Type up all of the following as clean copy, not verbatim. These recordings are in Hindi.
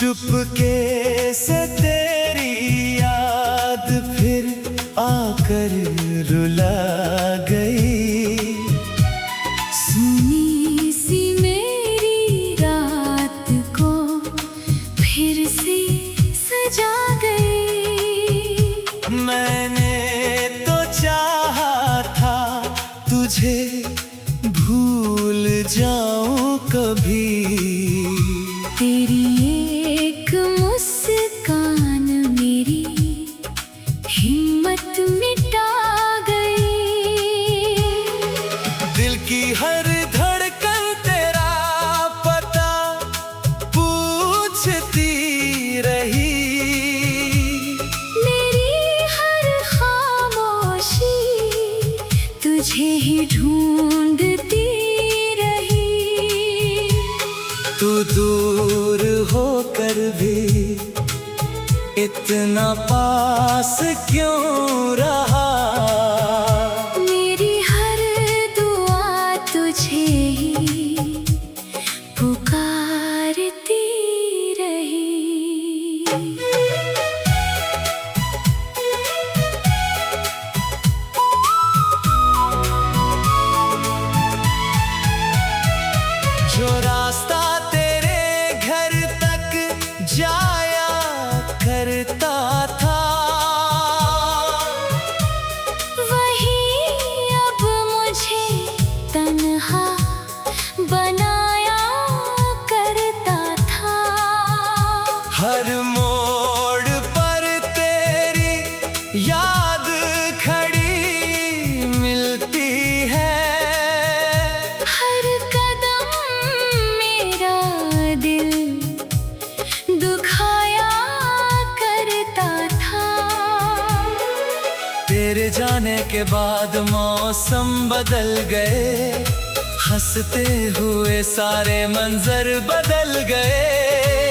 चुपके से तेरी याद फिर आकर रुला गई। सुनी सी मेरी रात को फिर से सजा गई। मैंने तो चाहा था तुझे भूल जाऊं कभी। तेरी एक मुस्कान मेरी हिम्मत मिटा गई। दिल की हर धड़कन तेरा पता पूछती रही। मेरी हर खामोशी तुझे ही ढूंढती रही। तू दूर होकर भी इतना पास क्यों रहा। मेरी हर दुआ तुझे ही पुकारती रही। जो रास्ता तेरे घर तक जाया करता था, वही अब मुझे तन्हा बनाया करता था। हर मोड़ पर तेरी याद खड़ी मिलती है। हर कदम मेरा दिल दुखाया करता था। तेरे जाने के बाद मौसम बदल गए। हंसते हुए सारे मंजर बदल गए।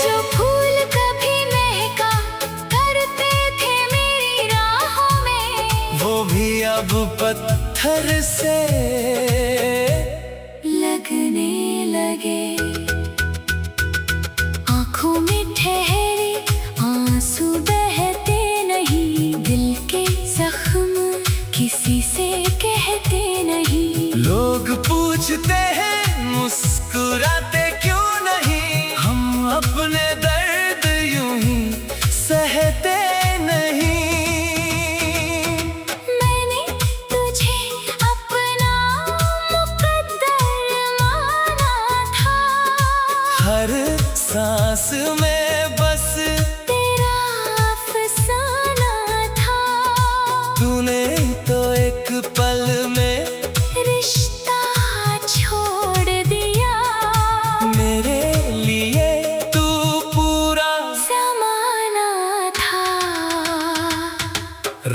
जो फूल कभी महका करते थे मेरी राहों में, वो भी अब पत्थर से लगने लगे। आँखों में ठहरे आंसू बहते नहीं। दिल के जख्म किसी से कहते नहीं। लोग पूछते हैं मुस्कुराते क्यों नहीं। हम अपने दर्द यूं ही सहते नहीं। मैंने तुझे अपना मुकद्दर माना था। हर सांस में बस तेरा अफसाना था। तूने तो एक पल में रिश्ता छोड़ दिया। मेरे लिए तू पूरा ज़माना था।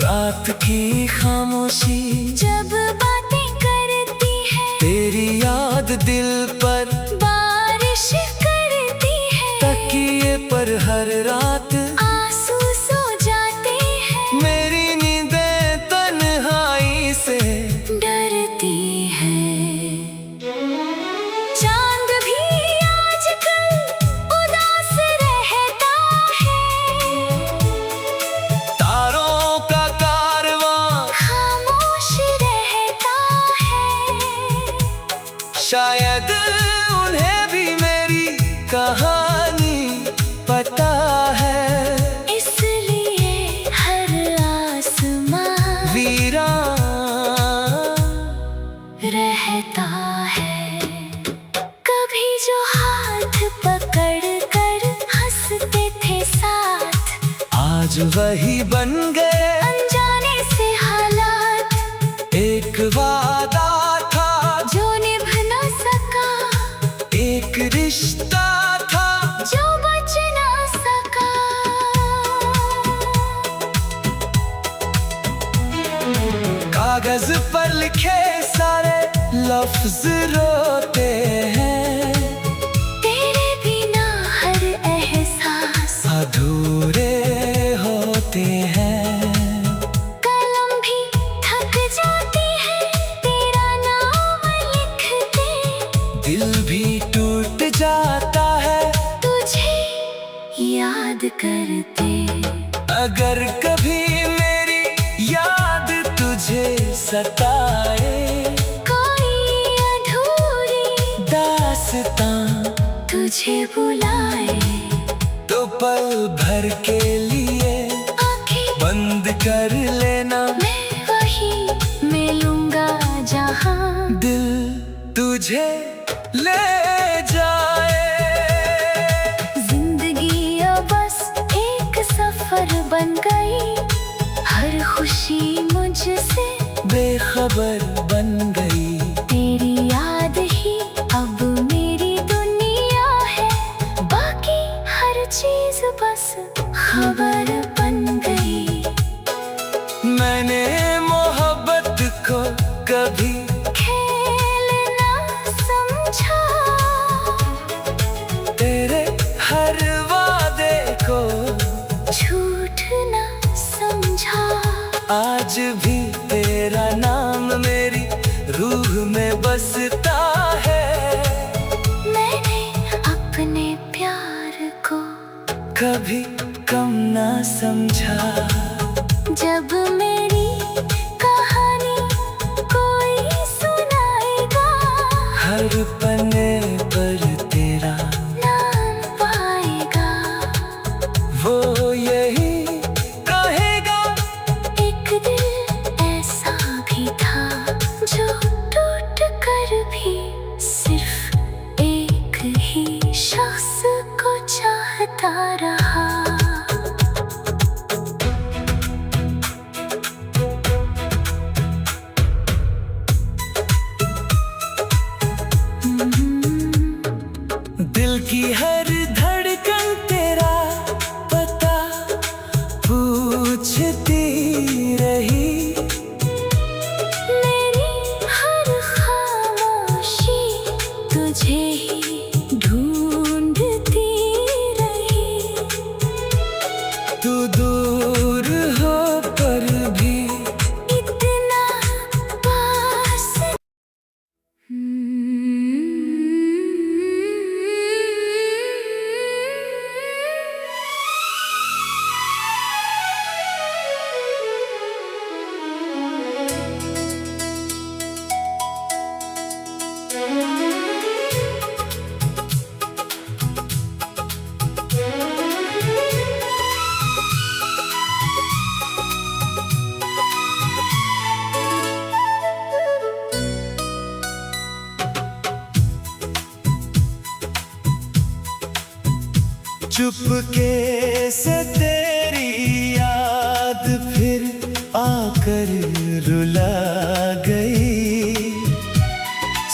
रात की खामोशी जब बातें करती है, तेरी याद दिल पर बारिश करती है। तकिए पर हर रात आंसू सो जाते हैं। मेरी नींदें तन्हाई से डरती है। चांद भी आजकल उदास रहता है। तारों का कारवां खामोश रहता है। शायद उन्हें भी मेरी कहानी पता है। इसलिए हर आसमां वीरान रहता है। कभी जो हाथ पकड़ कर हंसते थे साथ, आज वही बन गए। अनजाने से हालात एक वादा था जो निभना लफ्ज रोते हैं, तेरे बिना हर एहसास अधूरे होते हैं। कलम भी थक जाती है तेरा नाम लिखते, दिल भी टूट जाता है तुझे याद करते। अगर कभी मेरी याद तुझे सताए, कोई अधूरी दास्तां तुझे बुलाए, तो पल भर के लिए आंखें बंद कर लेना। मैं वही मिलूंगा जहां दिल तुझे ले जाए। जिंदगी अब बस एक सफर बन गई, हर खुशी मुझसे बेखबर बन गई। तेरी याद ही अब मेरी दुनिया है, बाकी हर चीज बस खबर बन गई। मैंने मोहब्बत को कभी खेल ना समझा, तेरे हर वादे को झूठ ना समझा। आज भी तेरा नाम मेरी रूह में बसता है। मैंने अपने प्यार को कभी कम ना समझा। जब मेरी कहानी कोई सुनाएगा, हर पन्ने पर तेरा नाम पाएगा। वो यही कहेगा, एक दिल ऐसा भी था जो टूट कर भी सिर्फ एक ही शख्स को चाहता रहा। दिल की हर धड़कन तेरा पता पूछती रही। मेरी हर खामोशी तुझे ही ढूंढती रही। तू दूर हो पर भी इतना पास चुपके से तेरी याद फिर आकर रुला गई।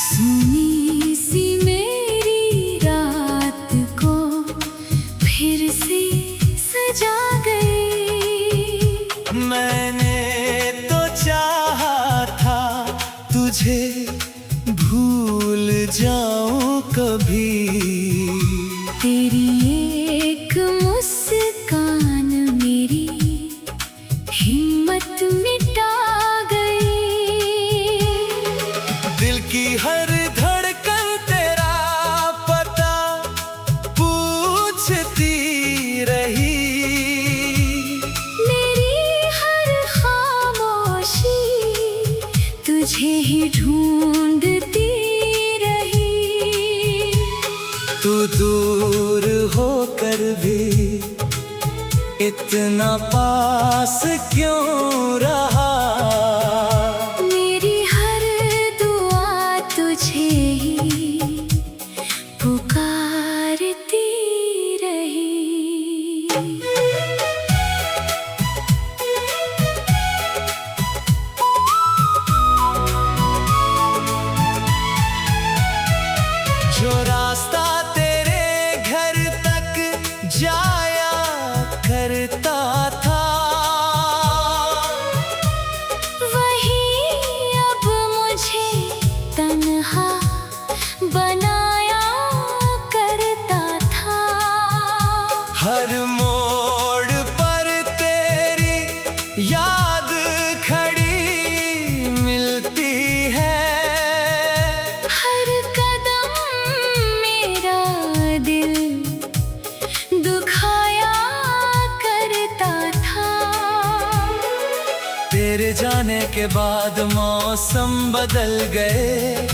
सुनी सी मेरी रात को फिर से सजा गई। मैंने तो चाहा था तुझे भूल जाऊं कभी। तेरी एक मुस्कान मेरी हिम्मत मिटा गई। दिल की हर धड़कन तेरा पता पूछती रही। मेरी हर खामोशी तुझे ही ढूंढती रही। तू दूर होकर भी इतना पास क्यों रहा। मेरी हर दुआ तुझे ही पुकारती रही। जो रास्ता तेरे घर तक जाया करता था, के बाद मौसम बदल गए,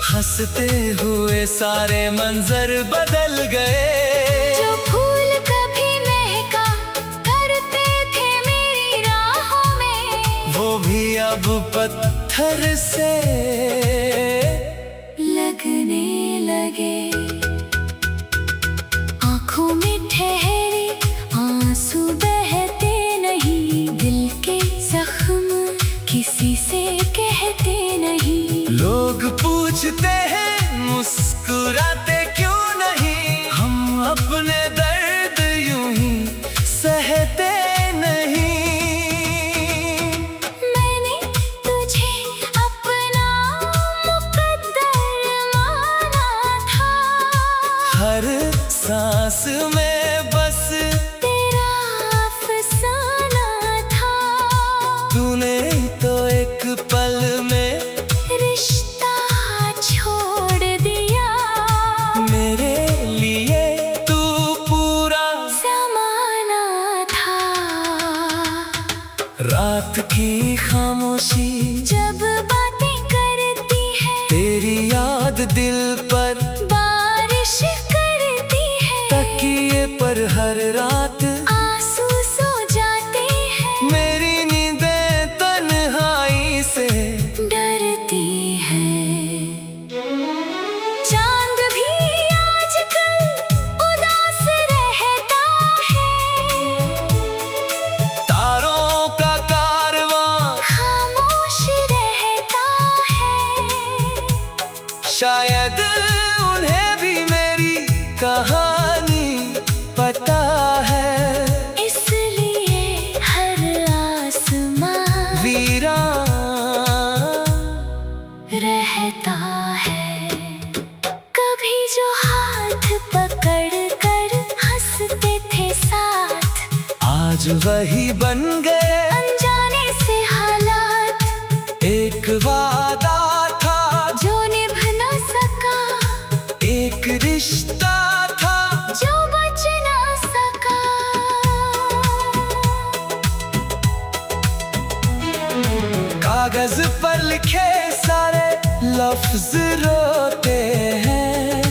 हंसते हुए सारे मंजर बदल गए। जो फूल कभी महका करते थे मेरी राहों में, वो भी अब पत्थर से लगने लगे। आंखों में ठहरे आंसू बहते नहीं, दिल के जख्म किसी से कहते नहीं। लोग पूछते हैं मुस्कुराते क्यों नहीं, हम अपने दर्द यूं ही सहते नहीं। मैंने तुझे अपना मुकद्दर माना था, हर सांस में बस तेरा अफसाना था। तूने तो एक पल में रिश्ता छोड़ दिया, मेरे लिए तू पूरा ज़माना था। रात की खामोशी जब बातें करती है, तेरी याद दिल पर बारिश करती है। तकिए पर हर रात आंसू सो जाते हैं, मेरी नींदें तन्हाई से डरती है। चांद भी आजकल उदास रहता है, तारों का कारवां खामोश रहता है। शायद उन्हें भी मेरी कहानी पता है, इसलिए हर आसमां वीरान रहता है। कभी जो हाथ पकड़ कर हंसते थे साथ, आज वही बन गए। अनजाने से हालात, एक वादा था जो निभ न सका, एक रिश्ता था जो बच न सका। कागज पर लिखे सारे लफ्ज रोते हैं,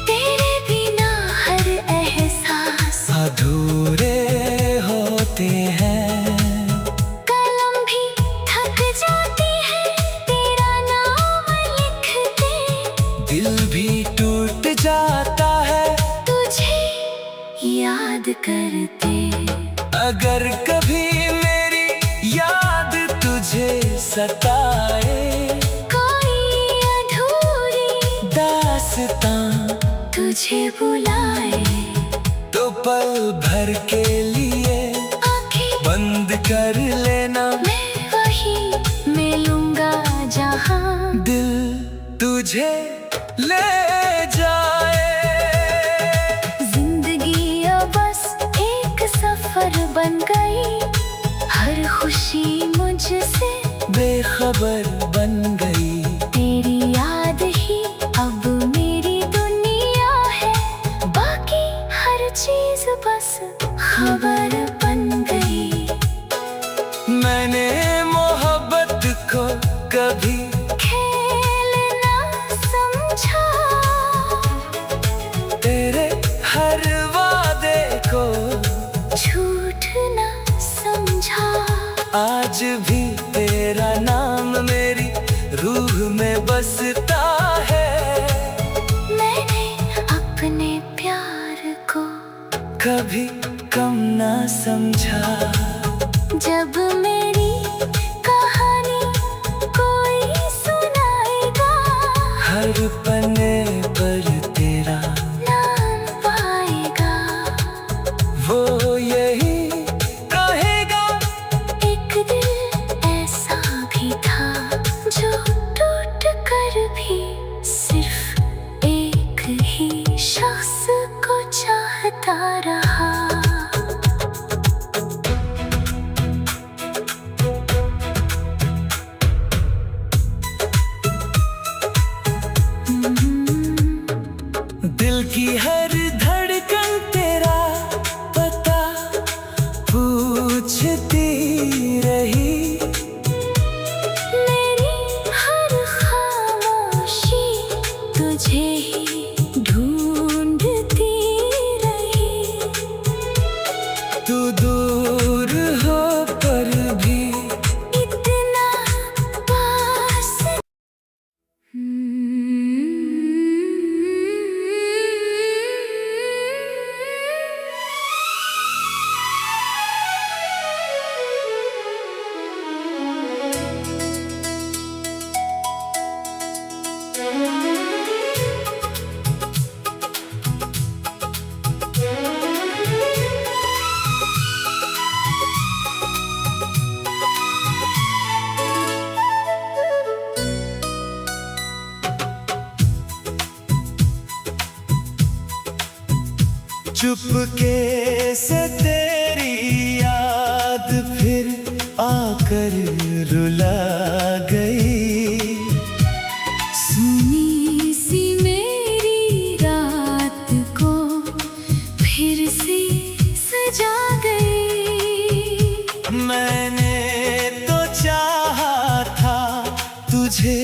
तेरे बिना हर एहसास अधूरे होते हैं। कलम भी थक जाती है तेरा नाम लिखते, दिल भी टूट जाता है तुझे याद करते। अगर कभी मेरी याद तुझे सताए, कोई अधूरी दास्तां तुझे बुलाए, तो पल भर के लिए आंखें बंद कर लेना। मैं वही मिलूंगा जहां दिल तुझे ले जाए। जिंदगी अब बस एक सफर बन गई, हर खुशी मुझसे बेखबर बन गई। तेरी याद ही अब मेरी दुनिया है, बाकी हर चीज बस खबर बन गई। मैंने मोहब्बत को कभी खेल ना समझा, तेरे हर वादे को झूठ ना समझा। आज भी तेरा नाम मेरी रूह में बसता है। मैंने अपने प्यार को कभी कम ना समझा। जब मेरी कहानी कोई सुनाएगा, हर पन्ने पर तेरा नाम पाएगा। वो यही कहेगा, एक दिल ऐसा भी था जो टूट कर भी सिर्फ एक ही शख्स को चाहता रहा। दिल की हर धड़कन तेरा पता पूछती रही। चुपके से तेरी याद फिर आकर रुला गई। सुनी सी मेरी रात को फिर से सजा गई। मैंने तो चाहा था तुझे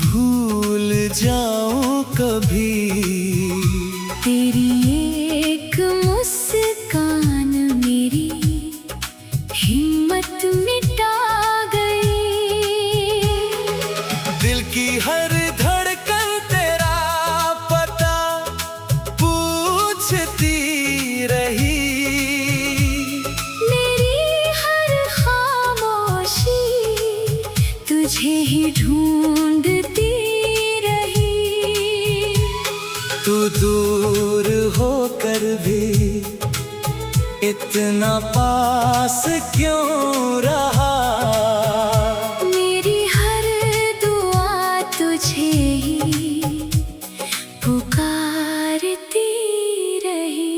भूल जाऊं कभी। तेरी एक मुस्कान मेरी हिम्मत मिटा गई। दिल की हर धड़कन तेरा पता पूछती रही। मेरी हर खामोशी तुझे ही ढूंढती रही। तू दूर होकर भी इतना पास क्यों रहा। मेरी हर दुआ तुझे ही पुकारती रही।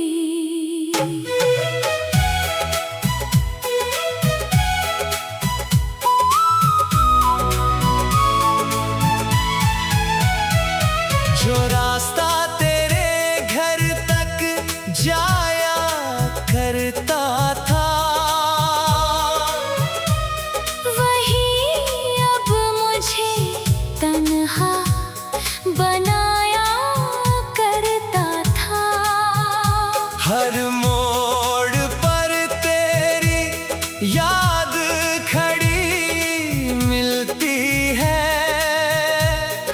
जो रास्ता तेरे घर तक जाया करता था, वही अब मुझे तन्हा बनाया करता था। हर मोड़ पर तेरी याद खड़ी मिलती है।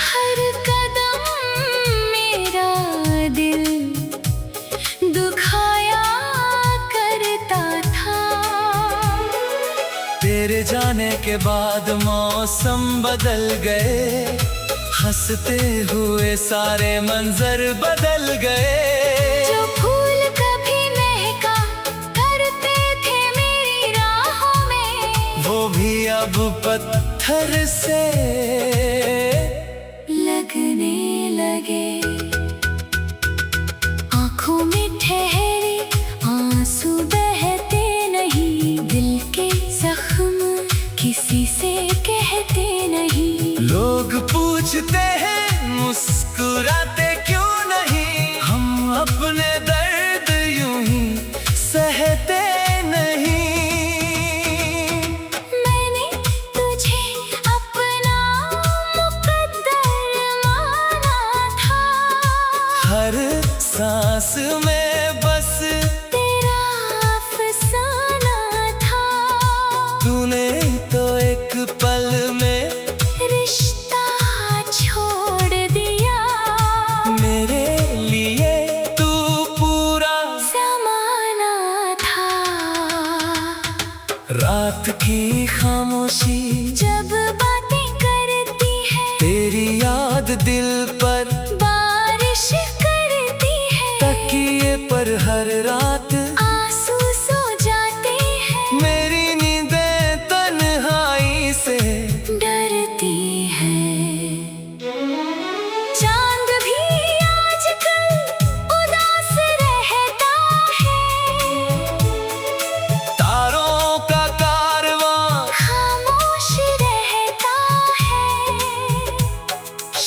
हर कदम मेरा दिल दुखाया करता था। तेरे जाने के बाद मौसम बदल गए, हंसते हुए सारे मंजर बदल गए। जो फूल कभी महका करते थे मेरी राहों में, वो भी अब पत्थर से लगने लगे। आँखों में ठहरे आंसू बहते नहीं, दिल के जख्म किसी से कहते नहीं। लोग पूछते हैं मुस्कुराते क्यों नहीं, हम अपने दर्द यूं ही सहते नहीं। मैंने तुझे अपना मुकद्दर माना था। हर सांस में बस तेरा अफसाना था। तूने तो एक पल में रिश्ता छोड़ दिया। मेरे लिए तू पूरा ज़माना था। रात की खामोशी जब बातें करती है, तेरी याद दिल पर बारिश करती है। तकिए पर हर रात आंसू सो जाते हैं। मेरी नींदें तन्हाई से डरती है। चांद भी आजकल उदास रहता है। तारों का कारवां खामोश रहता है।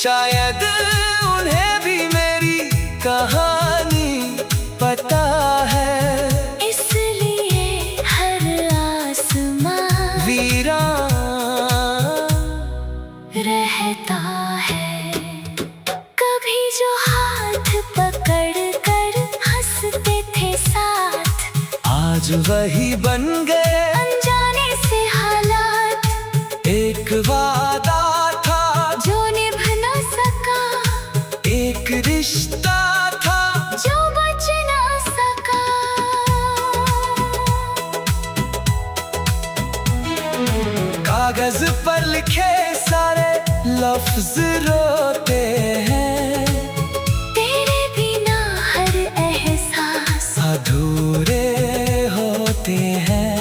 शायद उन्हें भी मेरी कहानी पता है। इसलिए हर आसमां वीरान रहता है। कभी जो हाथ पकड़ कर हंसते थे साथ, आज वही बन गए। अनजाने से हालात एक वादा था, जो निभ न सका, एक रिश्ता था, जो बच न सका। कागज पर लिखे सारे लफ्ज रोते हैं, तेरे बिना हर एहसास अधूरे होते हैं।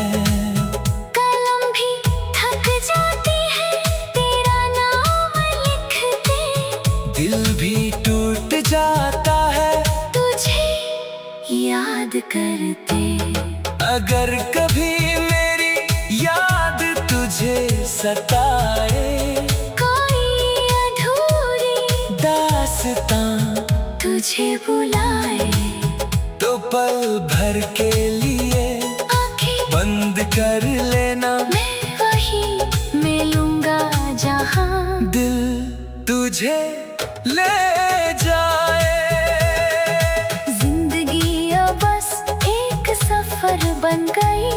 कलम भी थक जाती है तेरा नाम लिखते, दिल भी टूट जाता है तुझे याद करते। अगर कभी मेरी याद तुझे सताए, कोई अधूरी दास्तां तुझे बुलाए, तो पल भर के लिए आंखें बंद कर लेना। मैं वही मिलूंगा जहां दिल तुझे ले जाए। जिंदगी अब बस एक सफर बन गई,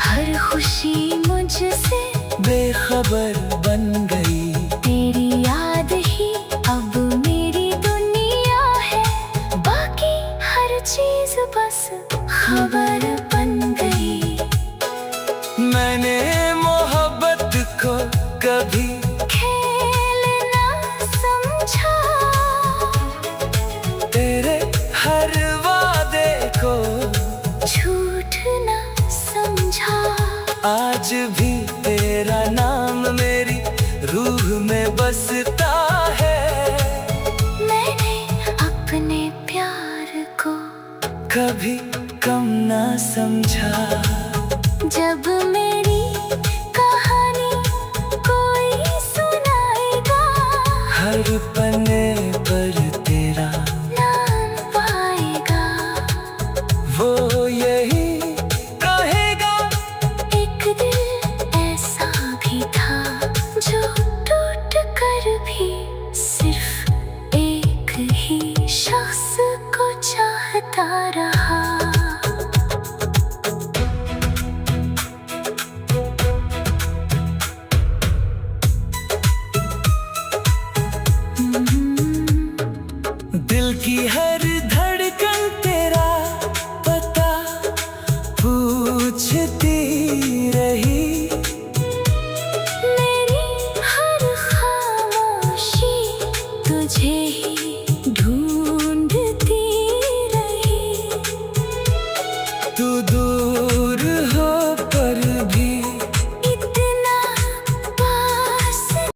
हर खुशी मुझसे बेखबर बन गई। तेरी याद ही अब मेरी दुनिया है, बाकी हर चीज बस खबर बन गई। मैंने मोहब्बत को कभी खेल ना समझा, तेरे हर वादे को झूठ ना समझा। आज भी तेरा नाम मेरी रूह में बसता है। मैंने अपने प्यार को कभी कम ना समझा। जब मेरी कहानी कोई सुनाएगा, हर पन्ने पर तेरा नाम पाएगा। वो यही कहेगा, एक दिल ऐसा भी था जो टूट कर भी